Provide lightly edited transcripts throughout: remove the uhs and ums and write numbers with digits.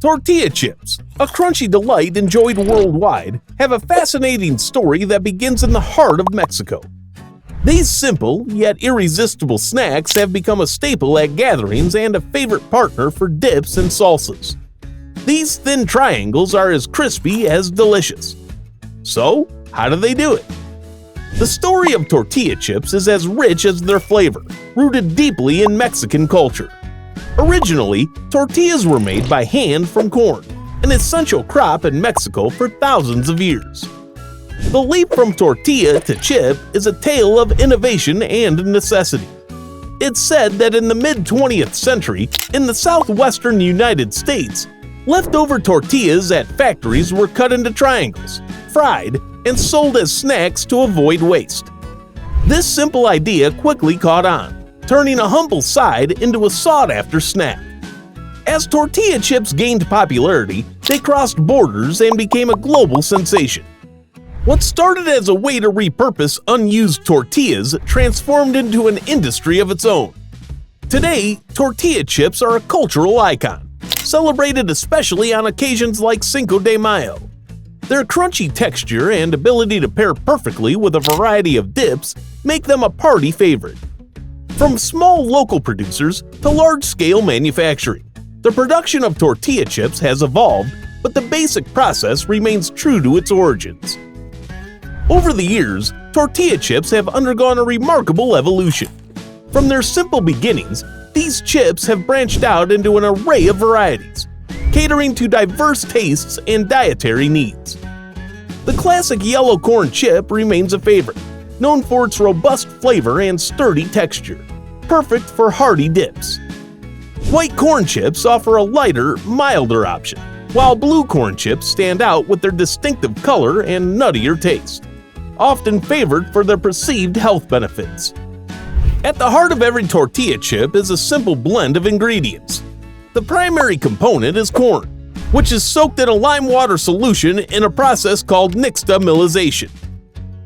Tortilla chips, a crunchy delight enjoyed worldwide, have a fascinating story that begins in the heart of Mexico. These simple yet irresistible snacks have become a staple at gatherings and a favorite partner for dips and salsas. These thin triangles are as crispy as delicious. So, how do they do it? The story of tortilla chips is as rich as their flavor, rooted deeply in Mexican culture. Originally, tortillas were made by hand from corn, an essential crop in Mexico for thousands of years. The leap from tortilla to chip is a tale of innovation and necessity. It's said that in the mid-20th century, in the southwestern United States, leftover tortillas at factories were cut into triangles, fried, and sold as snacks to avoid waste. This simple idea quickly caught on, turning a humble side into a sought-after snack. As tortilla chips gained popularity, they crossed borders and became a global sensation. What started as a way to repurpose unused tortillas transformed into an industry of its own. Today, tortilla chips are a cultural icon, celebrated especially on occasions like Cinco de Mayo. Their crunchy texture and ability to pair perfectly with a variety of dips make them a party favorite. From small local producers to large-scale manufacturing, the production of tortilla chips has evolved, but the basic process remains true to its origins. Over the years, tortilla chips have undergone a remarkable evolution. From their simple beginnings, these chips have branched out into an array of varieties, catering to diverse tastes and dietary needs. The classic yellow corn chip remains a favorite, known for its robust flavor and sturdy texture, perfect for hearty dips. White corn chips offer a lighter, milder option, while blue corn chips stand out with their distinctive color and nuttier taste, often favored for their perceived health benefits. At the heart of every tortilla chip is a simple blend of ingredients. The primary component is corn, which is soaked in a lime water solution in a process called nixtamalization.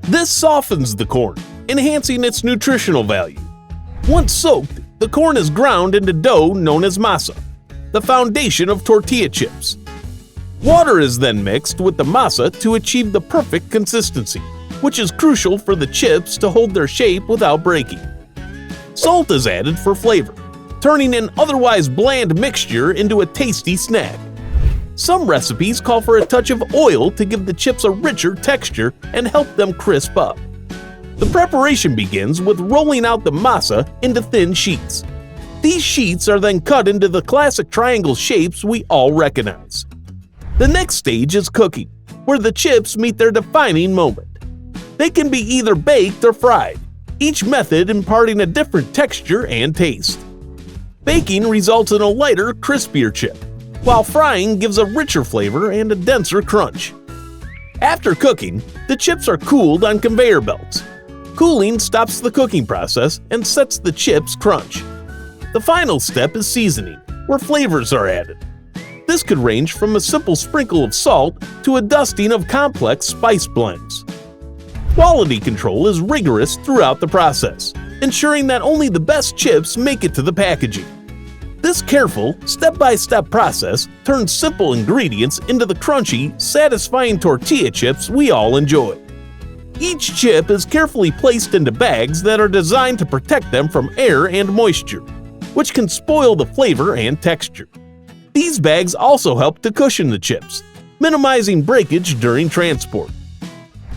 This softens the corn, enhancing its nutritional value. Once soaked, the corn is ground into dough known as masa, the foundation of tortilla chips. Water is then mixed with the masa to achieve the perfect consistency, which is crucial for the chips to hold their shape without breaking. Salt is added for flavor, turning an otherwise bland mixture into a tasty snack. Some recipes call for a touch of oil to give the chips a richer texture and help them crisp up. The preparation begins with rolling out the masa into thin sheets. These sheets are then cut into the classic triangle shapes we all recognize. The next stage is cooking, where the chips meet their defining moment. They can be either baked or fried, each method imparting a different texture and taste. Baking results in a lighter, crispier chip, while frying gives a richer flavor and a denser crunch. After cooking, the chips are cooled on conveyor belts. Cooling stops the cooking process and sets the chips crunch. The final step is seasoning, where flavors are added. This could range from a simple sprinkle of salt to a dusting of complex spice blends. Quality control is rigorous throughout the process, ensuring that only the best chips make it to the packaging. This careful, step-by-step process turns simple ingredients into the crunchy, satisfying tortilla chips we all enjoy. Each chip is carefully placed into bags that are designed to protect them from air and moisture, which can spoil the flavor and texture. These bags also help to cushion the chips, minimizing breakage during transport.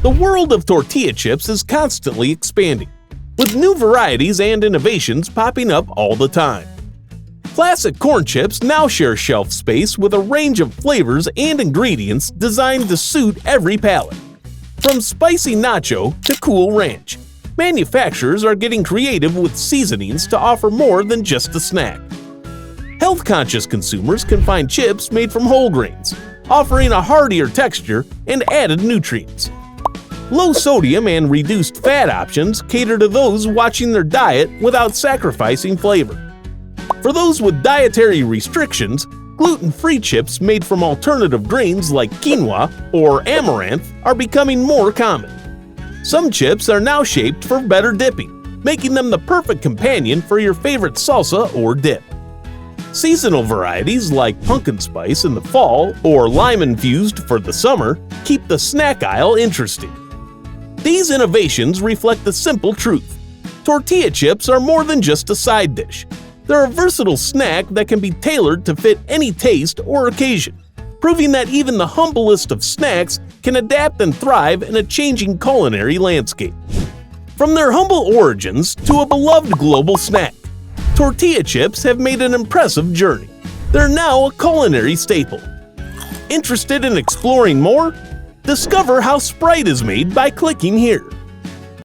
The world of tortilla chips is constantly expanding, with new varieties and innovations popping up all the time. Classic corn chips now share shelf space with a range of flavors and ingredients designed to suit every palate. From spicy nacho to cool ranch, manufacturers are getting creative with seasonings to offer more than just a snack. Health-conscious consumers can find chips made from whole grains, offering a heartier texture and added nutrients. Low sodium and reduced fat options cater to those watching their diet without sacrificing flavor. For those with dietary restrictions, gluten-free chips made from alternative grains like quinoa or amaranth are becoming more common. Some chips are now shaped for better dipping, making them the perfect companion for your favorite salsa or dip. Seasonal varieties like pumpkin spice in the fall or lime-infused for the summer keep the snack aisle interesting. These innovations reflect the simple truth: tortilla chips are more than just a side dish. They're a versatile snack that can be tailored to fit any taste or occasion, proving that even the humblest of snacks can adapt and thrive in a changing culinary landscape. From their humble origins to a beloved global snack, tortilla chips have made an impressive journey. They're now a culinary staple. Interested in exploring more? Discover how Sprite is made by clicking here.